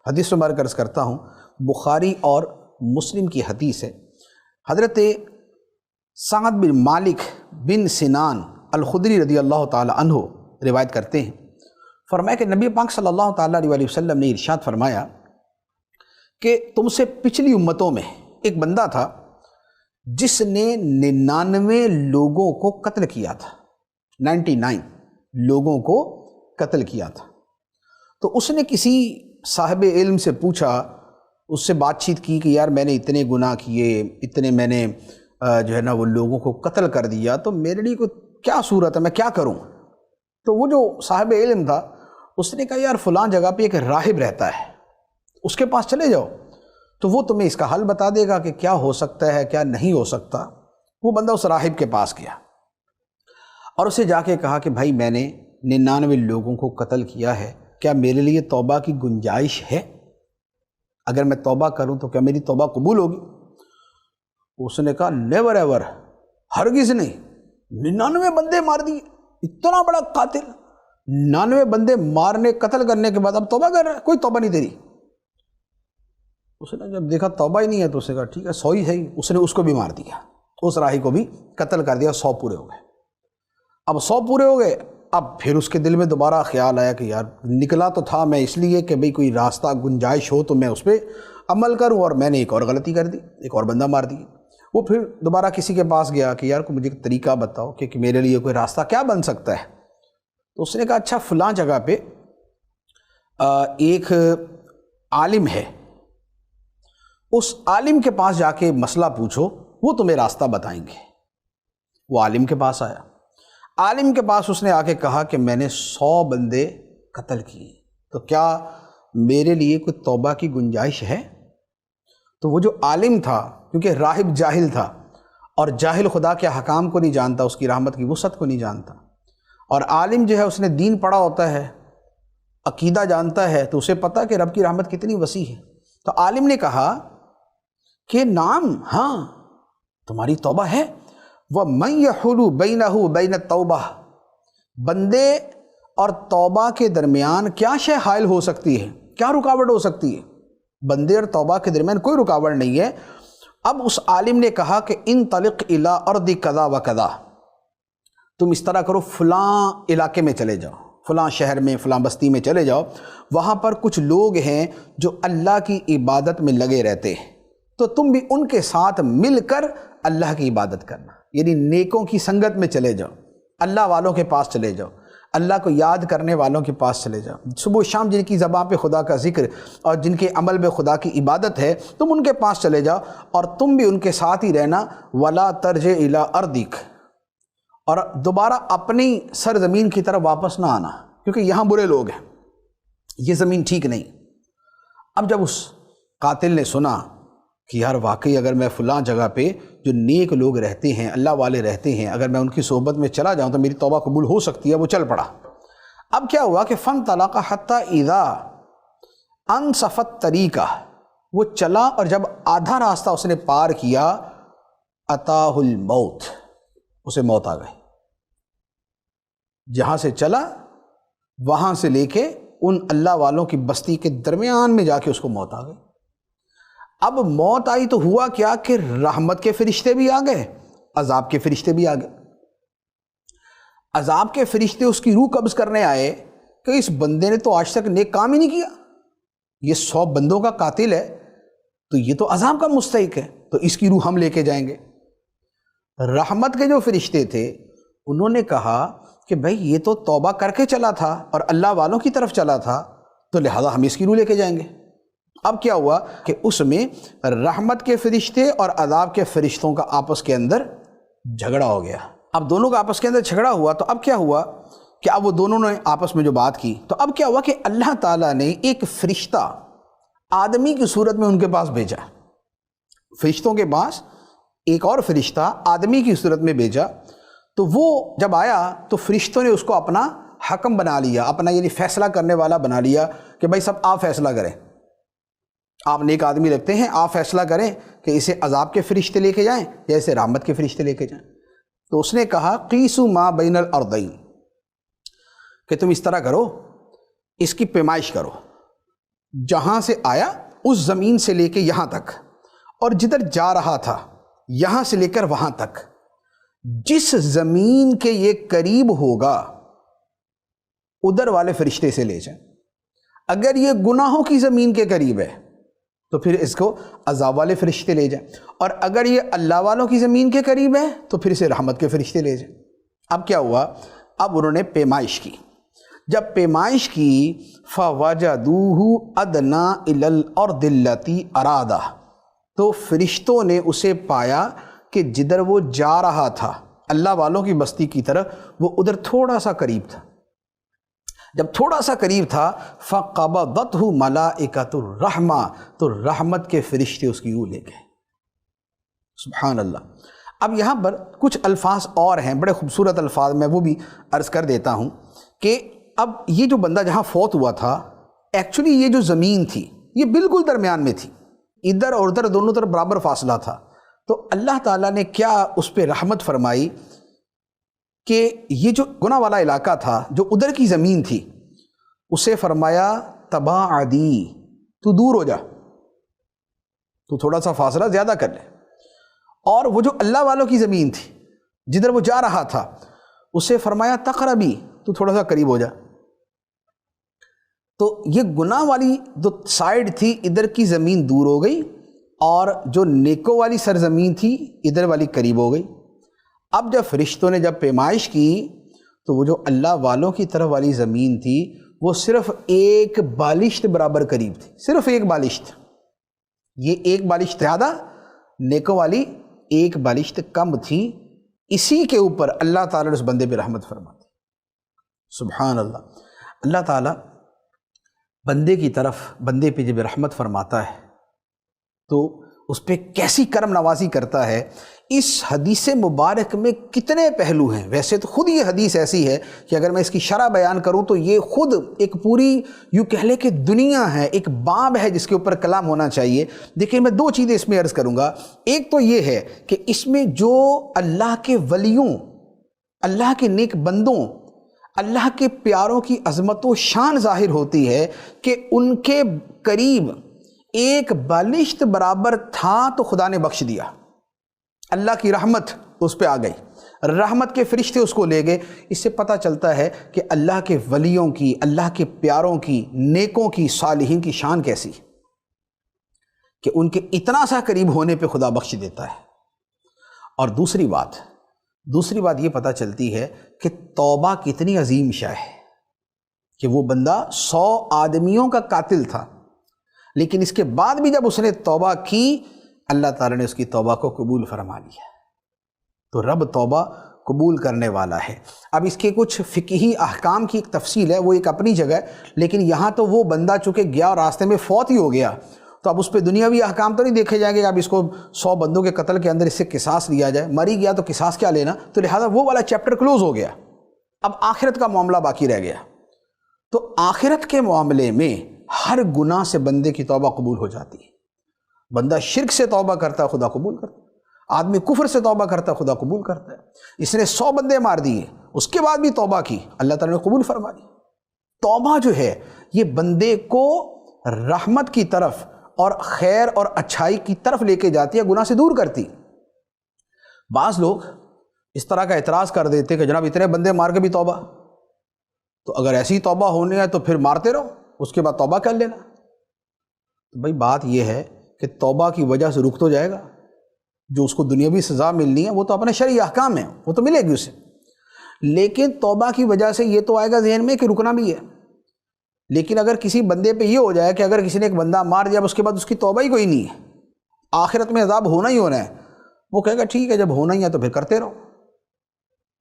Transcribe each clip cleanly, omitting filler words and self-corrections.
حدیث میں عرض کرتا ہوں، بخاری اور مسلم کی حدیث ہے۔ حضرت سعد بن مالک بن سنان الخدری رضی اللہ تعالی عنہ روایت کرتے ہیں، فرمایا کہ نبی پاک صلی اللہ تعالی علیہ وسلم نے ارشاد فرمایا کہ تم سے پچھلی امتوں میں ایک بندہ تھا جس نے 99 لوگوں کو قتل کیا تھا، 99 لوگوں کو قتل کیا تھا۔ تو اس نے کسی صاحب علم سے پوچھا، اس سے بات چیت کی کہ یار میں نے اتنے گناہ کیے، اتنے میں نے جو ہے نا وہ لوگوں کو قتل کر دیا، تو میرے لیے کوئی کیا صورت ہے، میں کیا کروں؟ تو وہ جو صاحب علم تھا اس نے کہا یار فلاں جگہ پہ ایک راہب رہتا ہے، اس کے پاس چلے جاؤ، تو وہ تمہیں اس کا حل بتا دے گا کہ کیا ہو سکتا ہے کیا نہیں ہو سکتا۔ وہ بندہ اس راہب کے پاس گیا اور اسے جا کے کہا کہ بھائی میں نے 99 لوگوں کو قتل کیا ہے، کیا میرے لیے توبہ کی گنجائش ہے؟ اگر میں توبہ کروں تو کیا میری توبہ قبول ہوگی؟ اس نے کہا نیور ایور، ہرگز نہیں، 99 بندے مار دیے، اتنا بڑا قاتل، 99 بندے مارنے قتل کرنے کے بعد اب توبہ کر رہا ہے، کوئی توبہ نہیں تیری۔ اس نے جب دیکھا توبہ ہی نہیں ہے تو اس نے کہا ٹھیک ہے 100 ہی صحیح، اس نے اس کو بھی مار دیا، اس راہی کو بھی قتل کر دیا، 100 پورے ہو گئے۔ اب 100 پورے ہو گئے، اب پھر اس کے دل میں دوبارہ خیال آیا کہ یار نکلا تو تھا میں اس لیے کہ بھئی کوئی راستہ گنجائش ہو تو میں اس پہ عمل کروں، اور میں نے ایک اور غلطی کر دی، ایک اور بندہ مار دیا۔ وہ پھر دوبارہ کسی کے پاس گیا کہ یار کو مجھے طریقہ بتاؤ کہ میرے لیے کوئی راستہ کیا بن سکتا ہے۔ تو اس نے کہا اچھا فلاں جگہ پہ ایک عالم ہے، اس عالم کے پاس جا کے مسئلہ پوچھو، وہ تمہیں راستہ بتائیں گے۔ وہ عالم کے پاس آیا، عالم کے پاس اس نے آ کے کہا کہ میں نے 100 بندے قتل کیے، تو کیا میرے لیے کوئی توبہ کی گنجائش ہے؟ تو وہ جو عالم تھا، کیونکہ راہب جاہل تھا اور جاہل خدا کے حکام کو نہیں جانتا، اس کی رحمت کی وسعت کو نہیں جانتا، اور عالم جو ہے اس نے دین پڑھا ہوتا ہے، عقیدہ جانتا ہے، تو اسے پتہ کہ رب کی رحمت کتنی وسیع ہے۔ تو عالم نے کہا کہ نام، ہاں تمہاری توبہ ہے، وَمَن يَحُولُ بَيْنَهُ وَبَيْنَ التَّوْبَةِ، بندے اور توبہ کے درمیان کیا شے حائل ہو سکتی ہے، کیا رکاوٹ ہو سکتی ہے؟ بندے اور توبہ کے درمیان کوئی رکاوٹ نہیں ہے۔ اب اس عالم نے کہا کہ انطلق الی ارض کذا و کذا، تم اس طرح کرو، فلاں علاقے میں چلے جاؤ، فلاں شہر میں، فلاں بستی میں چلے جاؤ، وہاں پر کچھ لوگ ہیں جو اللہ کی عبادت میں لگے رہتے ہیں، تو تم بھی ان کے ساتھ مل کر اللہ کی عبادت کرنا، یعنی نیکوں کی سنگت میں چلے جاؤ، اللہ والوں کے پاس چلے جاؤ، اللہ کو یاد کرنے والوں کے پاس چلے جاؤ، صبح و شام جن کی زبان پہ خدا کا ذکر اور جن کے عمل میں خدا کی عبادت ہے، تم ان کے پاس چلے جاؤ، اور تم بھی ان کے ساتھ ہی رہنا، وَلَا تَرْجِعْ إِلَىٰ أَرْضِكَ، اور دوبارہ اپنی سرزمین کی طرف واپس نہ آنا، کیونکہ یہاں برے لوگ ہیں، یہ زمین ٹھیک نہیں۔ اب جب اس قاتل نے سنا کہ یار واقعی اگر میں فلاں جگہ پہ جو نیک لوگ رہتے ہیں، اللہ والے رہتے ہیں، اگر میں ان کی صحبت میں چلا جاؤں تو میری توبہ قبول ہو سکتی ہے، وہ چل پڑا۔ اب کیا ہوا کہ فَانْطَلَقَ حَتَّى إِذَا أَنْصَفَ الطَّرِيقَ، وہ چلا اور جب آدھا راستہ اس نے پار کیا، أَتَاهُ الْمَوْتِ، اسے موت آ گئی۔ جہاں سے چلا وہاں سے لے کے ان اللہ والوں کی بستی کے درمیان میں جا کے اس کو موت آ گئی۔ اب موت آئی تو ہوا کیا کہ رحمت کے فرشتے بھی آ گئے، عذاب کے فرشتے بھی آ گئے۔ عذاب کے فرشتے اس کی روح قبض کرنے آئے کہ اس بندے نے تو آج تک نیک کام ہی نہیں کیا، یہ 100 بندوں کا قاتل ہے، تو یہ تو عذاب کا مستحق ہے، تو اس کی روح ہم لے کے جائیں گے۔ رحمت کے جو فرشتے تھے انہوں نے کہا کہ بھائی یہ تو توبہ کر کے چلا تھا اور اللہ والوں کی طرف چلا تھا، تو لہذا ہم اس کی روح لے کے جائیں گے۔ اب کیا ہوا کہ اس میں رحمت کے فرشتے اور عذاب کے فرشتوں کا آپس کے اندر جھگڑا ہو گیا۔ اب دونوں کا آپس کے اندر جھگڑا ہوا تو اب کیا ہوا کہ اب وہ دونوں نے آپس میں جو بات کی، تو اب کیا ہوا کہ اللہ تعالیٰ نے ایک فرشتہ آدمی کی صورت میں ان کے پاس بھیجا، فرشتوں کے پاس ایک اور فرشتہ آدمی کی صورت میں بھیجا، تو وہ جب آیا تو فرشتوں نے اس کو اپنا حکم بنا لیا، اپنا یعنی فیصلہ کرنے والا بنا لیا کہ بھائی سب آپ فیصلہ کریں، آپ نیک آدمی رکھتے ہیں، آپ فیصلہ کریں کہ اسے عذاب کے فرشتے لے کے جائیں یا اسے رحمت کے فرشتے لے کے جائیں۔ تو اس نے کہا قیسوا ما بین الارضین، کہ تم اس طرح کرو، اس کی پیمائش کرو، جہاں سے آیا اس زمین سے لے کے یہاں تک، اور جدھر جا رہا تھا یہاں سے لے کر وہاں تک، جس زمین کے یہ قریب ہوگا ادھر والے فرشتے سے لے جائیں۔ اگر یہ گناہوں کی زمین کے قریب ہے تو پھر اس کو عذاب والے فرشتے لے جائیں، اور اگر یہ اللہ والوں کی زمین کے قریب ہے تو پھر اسے رحمت کے فرشتے لے جائیں۔ اب کیا ہوا؟ اب انہوں نے پیمائش کی۔ جب پیمائش کی فَوَجَدُوهُ أَدْنَىٰ إِلَى الْأَرْضِ الَّتِي أَرَادَهَا، تو فرشتوں نے اسے پایا کہ جدھر وہ جا رہا تھا اللہ والوں کی بستی کی طرف، وہ ادھر تھوڑا سا قریب تھا۔ جب تھوڑا سا قریب تھا فَقَبَضَتْهُ مَلَائِكَةُ الرَّحْمَةِ، تو رحمت کے فرشتے اس کی روح لے گئے۔ سبحان اللہ۔ اب یہاں پر کچھ الفاظ اور ہیں، بڑے خوبصورت الفاظ، میں وہ بھی عرض کر دیتا ہوں کہ اب یہ جو بندہ جہاں فوت ہوا تھا، ایکچولی یہ جو زمین تھی یہ بالکل درمیان میں تھی، ادھر اور ادھر دونوں طرف برابر فاصلہ تھا۔ تو اللہ تعالیٰ نے کیا اس پہ رحمت فرمائی کہ یہ جو گناہ والا علاقہ تھا، جو ادھر کی زمین تھی، اسے فرمایا تباعدی، تو دور ہو جا، تو تھوڑا سا فاصلہ زیادہ کر لے۔ اور وہ جو اللہ والوں کی زمین تھی جدھر وہ جا رہا تھا، اسے فرمایا تقربی، تو تھوڑا سا قریب ہو جا۔ تو یہ گناہ والی جو سائیڈ تھی ادھر کی زمین دور ہو گئی، اور جو نیکوں والی سرزمین تھی ادھر والی قریب ہو گئی۔ اب جب فرشتوں نے جب پیمائش کی تو وہ جو اللہ والوں کی طرف والی زمین تھی وہ صرف ایک بالشت برابر قریب تھی، صرف ایک بالشت۔ یہ ایک بالشت زیادہ، نیکوں والی ایک بالشت کم تھی۔ اسی کے اوپر اللہ تعالیٰ نے اس بندے پہ رحمت فرماتی۔ سبحان اللہ۔ اللہ تعالیٰ بندے کی طرف، بندے پہ جب رحمت فرماتا ہے تو اس پہ کیسی کرم نوازی کرتا ہے۔ اس حدیث مبارک میں کتنے پہلو ہیں۔ ویسے تو خود یہ حدیث ایسی ہے کہ اگر میں اس کی شرح بیان کروں تو یہ خود ایک پوری یوں کہہ لے کہ دنیا ہے، ایک باب ہے جس کے اوپر کلام ہونا چاہیے۔ دیکھیں میں دو چیزیں اس میں عرض کروں گا۔ ایک تو یہ ہے کہ اس میں جو اللہ کے ولیوں، اللہ کے نیک بندوں، اللہ کے پیاروں کی عظمت و شان ظاہر ہوتی ہے کہ ان کے قریب ایک بالشت برابر تھا تو خدا نے بخش دیا، اللہ کی رحمت اس پہ آ گئی، رحمت کے فرشتے اس کو لے گئے۔ اس سے پتہ چلتا ہے کہ اللہ کے ولیوں کی، اللہ کے پیاروں کی، نیکوں کی، صالحین کی شان کیسی کہ ان کے اتنا سا قریب ہونے پہ خدا بخش دیتا ہے۔ اور دوسری بات یہ پتہ چلتی ہے کہ توبہ کتنی عظیم شے ہے کہ وہ بندہ 100 آدمیوں کا قاتل تھا، لیکن اس کے بعد بھی جب اس نے توبہ کی اللہ تعالیٰ نے اس کی توبہ کو قبول فرما لیا۔ تو رب توبہ قبول کرنے والا ہے۔ اب اس کے کچھ فقہی احکام کی ایک تفصیل ہے، وہ ایک اپنی جگہ ہے، لیکن یہاں تو وہ بندہ چونکہ گیا اور راستے میں فوت ہی ہو گیا تو اب اس پہ دنیاوی احکام تو نہیں دیکھے جائیں گے کہ اب اس کو 100 بندوں کے قتل کے اندر اس سے قصاص لیا جائے، مری گیا تو قصاص کیا لینا، تو لہٰذا وہ والا چیپٹر کلوز ہو گیا۔ اب آخرت کا معاملہ باقی رہ گیا۔ تو آخرت کے معاملے میں ہر گناہ سے بندے کی توبہ قبول ہو جاتی ہے۔ بندہ شرک سے توبہ کرتا ہے خدا قبول کرتا ہے، آدمی کفر سے توبہ کرتا ہے خدا قبول کرتا ہے۔ اس نے 100 بندے مار دیے، اس کے بعد بھی توبہ کی، اللہ تعالیٰ نے قبول فرما لی۔ توبہ جو ہے یہ بندے کو رحمت کی طرف اور خیر اور اچھائی کی طرف لے کے جاتی ہے، گناہ سے دور کرتی۔ بعض لوگ اس طرح کا اعتراض کر دیتے کہ جناب اتنے بندے مار کے بھی توبہ، تو اگر ایسی توبہ ہونی ہے تو پھر مارتے رہو، اس کے بعد توبہ کر لینا۔ تو بھائی بات یہ ہے کہ توبہ کی وجہ سے رک تو جائے گا، جو اس کو دنیاوی سزا ملنی ہے وہ تو اپنے شرعی احکام ہیں، وہ تو ملے گی اسے، لیکن توبہ کی وجہ سے یہ تو آئے گا ذہن میں کہ رکنا بھی ہے۔ لیکن اگر کسی بندے پہ یہ ہو جائے کہ اگر کسی نے ایک بندہ مار دیا اس کے بعد اس کی توبہ ہی کوئی نہیں ہے، آخرت میں عذاب ہونا ہی ہونا ہے، وہ کہے گا ٹھیک ہے جب ہونا ہی ہے تو پھر کرتے رہو۔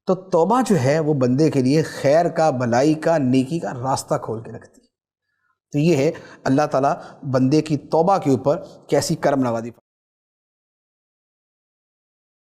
تو توبہ جو ہے وہ بندے کے لیے خیر کا، بھلائی کا، نیکی کا راستہ کھول کے رکھتی ہے۔ تو یہ ہے اللہ تعالیٰ بندے کی توبہ کے اوپر کیسی کرم نوازی